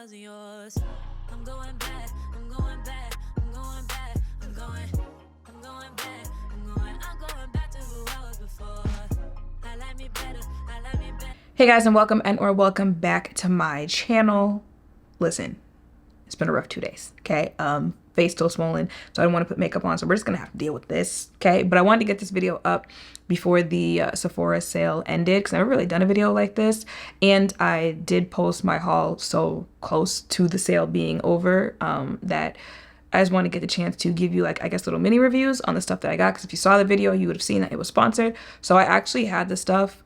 wasn't yours. I'm going back, I'm going back, I'm going back, I'm going back, I'm going back to who I was before. I like me better, I like me better. Hey guys, and welcome back to my channel. Listen, it's been a rough 2 days, okay? Face still swollen, so I don't want to put makeup on, so we're just gonna have to deal with this, okay? But I wanted to get this video up before the Sephora sale ended, because I've never really done a video like this, and I did post my haul so close to the sale being over that I just want to get the chance to give you, like, I guess, little mini reviews on the stuff that I got, because if you saw the video, you would have seen that it was sponsored. So I actually had the stuff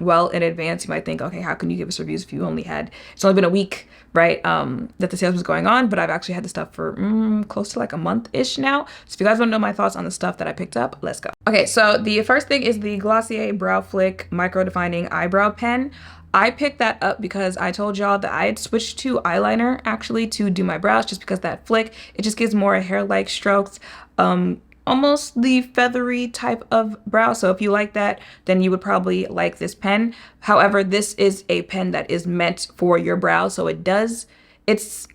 well in advance. You might think, okay, how can you give us reviews if you only had, it's only been a week, right, that the sales was going on, but I've actually had the stuff for close to like a month-ish now. So if you guys want to know my thoughts on the stuff that I picked up, let's go. Okay, so the first thing is the Glossier Brow Flick Micro Defining Eyebrow Pen. I picked that up because I told y'all that I had switched to eyeliner actually to do my brows, just because that flick, it just gives more hair-like strokes, almost the feathery type of brow. So if you like that, then you would probably like this pen. However, this is a pen that is meant for your brows, so it's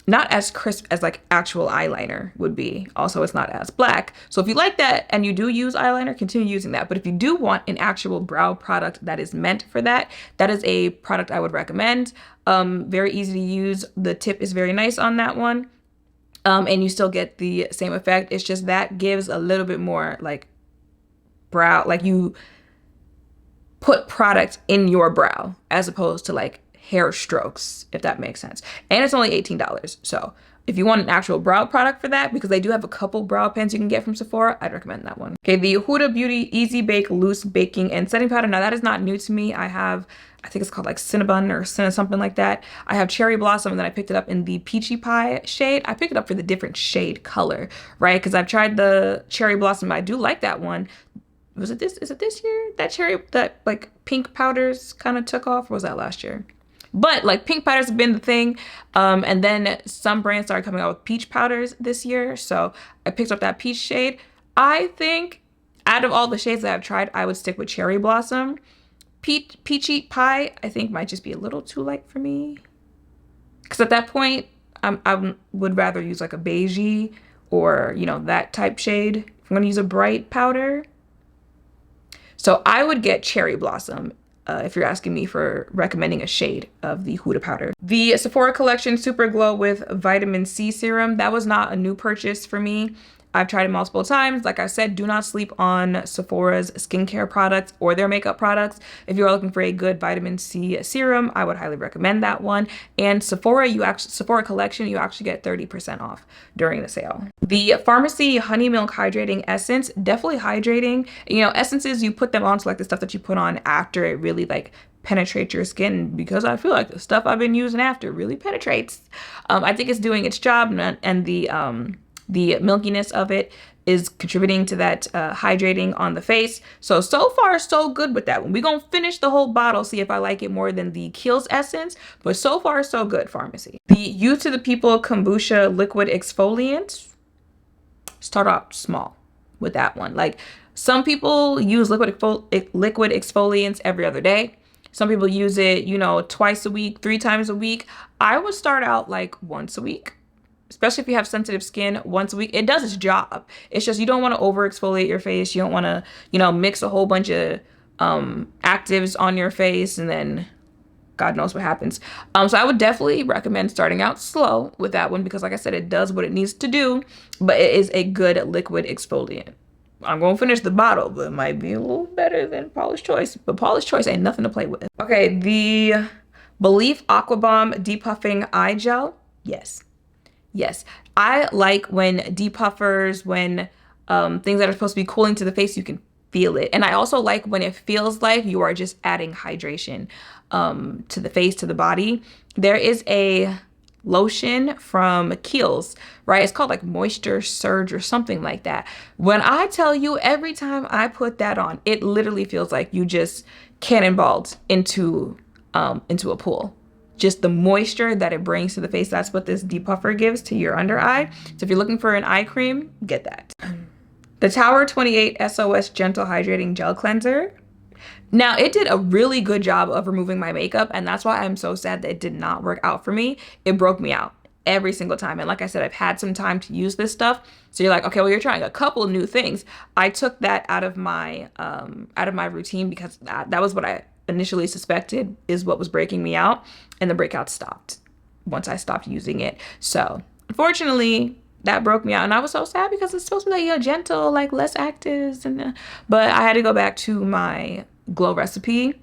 not as crisp as like actual eyeliner would be. Also, it's not as black. So if you like that and you do use eyeliner, continue using that. But if you do want an actual brow product that is meant for that, that is a product I would recommend. Very easy to use. The tip is very nice on that one. And you still get the same effect. It's just that gives a little bit more like brow, like you put product in your brow as opposed to like hair strokes, if that makes sense. And it's only $18. So if you want an actual brow product for that, because they do have a couple brow pens you can get from Sephora, I'd recommend that one. Okay, the Huda Beauty Easy Bake Loose Baking and Setting Powder. Now that is not new to me. I think it's called like Cinnabon or something like that. I have Cherry Blossom, and then I picked it up in the Peachy Pie shade. I picked it up for the different shade color, right? Because I've tried the Cherry Blossom. I do like that one. Is it this year? That like pink powders kind of took off, or was that last year? But like pink powders have been the thing. And then some brands started coming out with peach powders this year. So I picked up that peach shade. I think out of all the shades that I've tried, I would stick with Cherry Blossom. Peachy Pie, I think, might just be a little too light for me. Because at that point, I would rather use like a beigey or, you know, that type shade. If I'm going to use a bright powder. So I would get Cherry Blossom if you're asking me for recommending a shade of the Huda Powder. The Sephora Collection Super Glow with Vitamin C Serum. That was not a new purchase for me. I've tried it multiple times. Like I said, do not sleep on Sephora's skincare products or their makeup products. If you are looking for a good vitamin C serum, I would highly recommend that one. And Sephora Collection, you actually get 30% off during the sale. The Pharmacy Honey Milk Hydrating Essence, definitely hydrating. You know, essences, you put them on to like the stuff that you put on after it really like penetrate your skin, because I feel like the stuff I've been using after really penetrates. I think it's doing its job, and the milkiness of it is contributing to that hydrating on the face. So far, so good with that one. We're going to finish the whole bottle, see if I like it more than the Kiehl's Essence. But so far, so good, Pharmacy. The Youth to the People Kombucha Liquid Exfoliant. Start off small with that one. Like, some people use liquid exfoliants every other day. Some people use it, you know, twice a week, 3 times a week. I would start out like once a week. Especially if you have sensitive skin, once a week. It does its job. It's just you don't want to over exfoliate your face. You don't want to, you know, mix a whole bunch of actives on your face and then God knows what happens. So I would definitely recommend starting out slow with that one, because like I said, it does what it needs to do, but it is a good liquid exfoliant. I'm going to finish the bottle, but it might be a little better than Paula's Choice. But Paula's Choice ain't nothing to play with. Okay, the Belief Aqua Bomb Depuffing Eye Gel. Yes, I like when depuffers, when things that are supposed to be cooling to the face, you can feel it. And I also like when it feels like you are just adding hydration to the face, to the body. There is a lotion from Kiehl's, right? It's called like Moisture Surge or something like that. When I tell you, every time I put that on, it literally feels like you just cannonballed into a pool. Just the moisture that it brings to the face, that's what this depuffer gives to your under eye. So if you're looking for an eye cream, get that. The Tower 28 SOS Gentle Hydrating Gel Cleanser. Now, it did a really good job of removing my makeup, and that's why I'm so sad that it did not work out for me. It broke me out every single time. And like I said, I've had some time to use this stuff. So you're like, okay, well, you're trying a couple of new things. I took that out of my routine because that was what I initially suspected is what was breaking me out, and the breakout stopped once I stopped using it. So unfortunately, that broke me out, and I was so sad because it's supposed to be like gentle, like less actives, but I had to go back to my Glow Recipe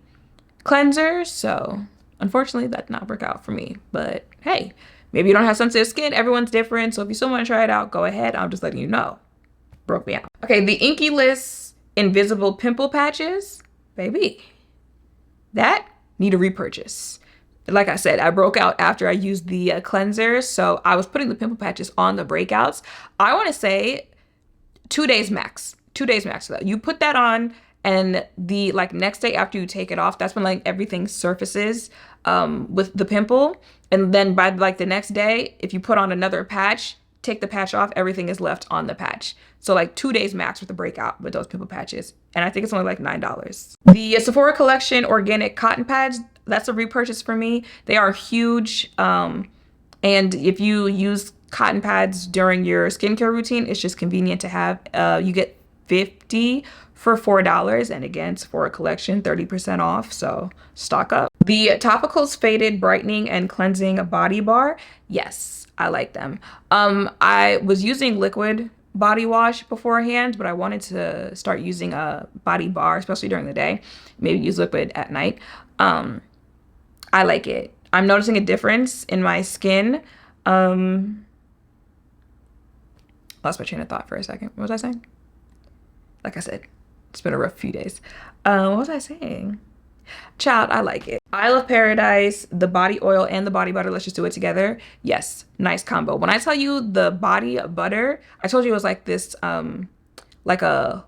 cleanser. So unfortunately, that did not work out for me. But hey, maybe you don't have sensitive skin. Everyone's different. So if you still want to try it out, go ahead. I'm just letting you know. Broke me out. Okay, the Inky List Invisible Pimple Patches, baby, that need a repurchase. Like I said, I broke out after I used the cleanser, so I was putting the pimple patches on the breakouts. I want to say 2 days max. 2 days max. So you put that on, and the like next day after you take it off, that's when like everything surfaces with the pimple. And then by like the next day, if you put on another patch, take the patch off, everything is left on the patch. So like 2 days max with the breakout with those pimple patches. And I think it's only like $9. The Sephora Collection Organic Cotton Pads, that's a repurchase for me. They are huge. And if you use cotton pads during your skincare routine, it's just convenient to have. You get 50 for $4. And again, Sephora Collection, 30% off. So stock up. The Topicals Faded Brightening and Cleansing Body Bar. Yes, I like them. I was using liquid body wash beforehand, but I wanted to start using a body bar, especially during the day. Maybe use liquid at night. I like it. I'm noticing a difference in my skin. Lost my train of thought for a second. What was I saying? Like I said, it's been a rough few days. What was I saying? Child, I like it. Isle of Paradise, the body oil and the body butter. Let's just do it together. Yes, nice combo. When I tell you the body butter, I told you it was like this, like a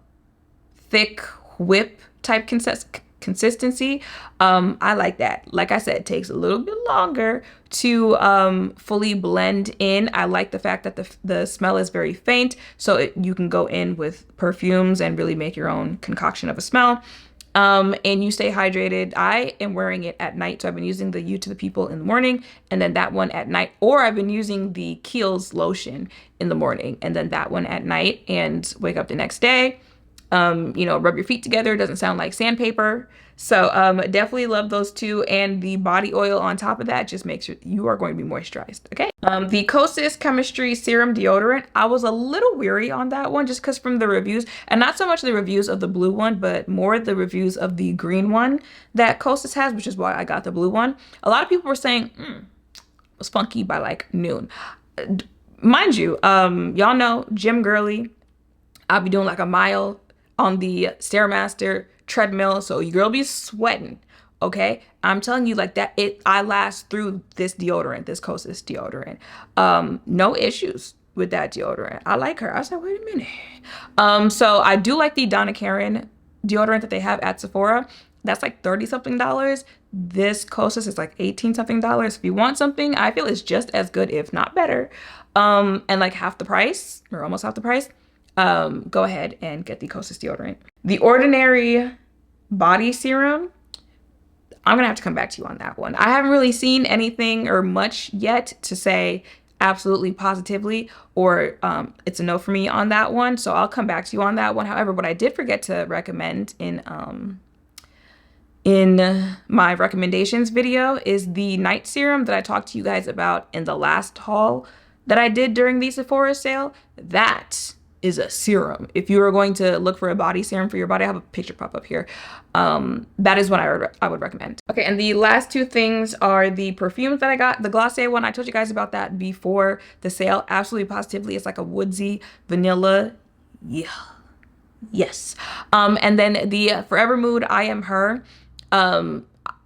thick whip type consistency. I like that. Like I said, it takes a little bit longer to fully blend in. I like the fact that the smell is very faint, so you can go in with perfumes and really make your own concoction of a smell. And you stay hydrated. I am wearing it at night, so I've been using the You to the People in the morning, and then that one at night, or I've been using the Kiehl's lotion in the morning, and then that one at night, and wake up the next day. Rub your feet together. It doesn't sound like sandpaper. So definitely love those two, and the body oil on top of that just makes sure you are going to be moisturized. Okay. The Kosas Chemistry Serum Deodorant, I was a little weary on that one just because from the reviews, and not so much the reviews of the blue one, but more the reviews of the green one that Kosas has, which is why I got the blue one. A lot of people were saying it was funky by like noon. Mind you, y'all know Gym Girly. I'll be doing like a mile on the Stairmaster treadmill, so your girl be sweating. Okay, I'm telling you, like that, I last through this deodorant, this Kosas deodorant. No issues with that deodorant. I like her. I said, wait a minute. So I do like the Donna Karan deodorant that they have at Sephora. That's like $30 something. This Kosas is like $18 something. If you want something, I feel it's just as good, if not better. And like half the price, or almost half the price. Go ahead and get the Kosas deodorant. The Ordinary Body Serum, I'm gonna have to come back to you on that one. I haven't really seen anything or much yet to say absolutely positively or it's a no for me on that one, so I'll come back to you on that one. However, what I did forget to recommend in my recommendations video is the night serum that I talked to you guys about in the last haul that I did during the Sephora sale. That is a serum. If you are going to look for a body serum for your body, I have a picture pop up here. That is what I would recommend. Okay, and the last two things are the perfumes that I got. The Glossier one, I told you guys about that before the sale. Absolutely positively, it's like a woodsy vanilla. Yeah. Yes. And then the Forever Mood I Am Her.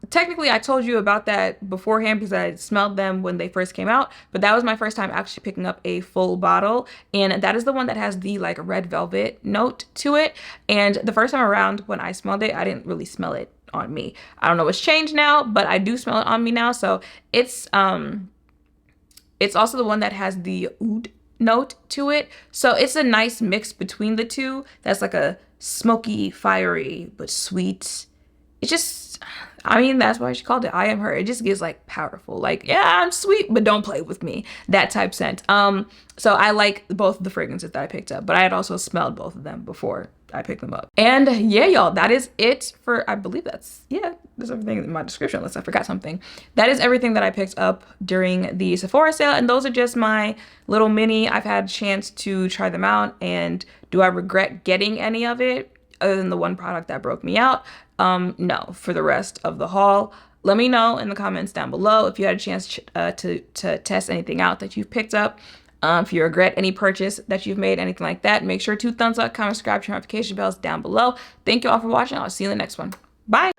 Technically, I told you about that beforehand because I smelled them when they first came out, but that was my first time actually picking up a full bottle, and that is the one that has the like red velvet note to it. And the first time around when I smelled it, I didn't really smell it on me. I don't know what's changed now, but I do smell it on me now. So it's also the one that has the oud note to it. So it's a nice mix between the two. That's like a smoky, fiery, but sweet it just, I mean, that's why she called it I Am Her. It just gives like powerful, like, yeah, I'm sweet, but don't play with me, that type scent. So I like both of the fragrances that I picked up, but I had also smelled both of them before I picked them up. And yeah, y'all, that is it for, I believe that's everything in my description unless I forgot something. That is everything that I picked up during the Sephora sale, and those are just my little mini. I've had a chance to try them out, and do I regret getting any of it other than the one product that broke me out? No. For the rest of the haul, let me know in the comments down below if you had a chance to test anything out that you've picked up. If you regret any purchase that you've made, anything like that, make sure to thumbs up, comment, subscribe, turn notification bells down below. Thank you all for watching. I'll see you in the next one. Bye.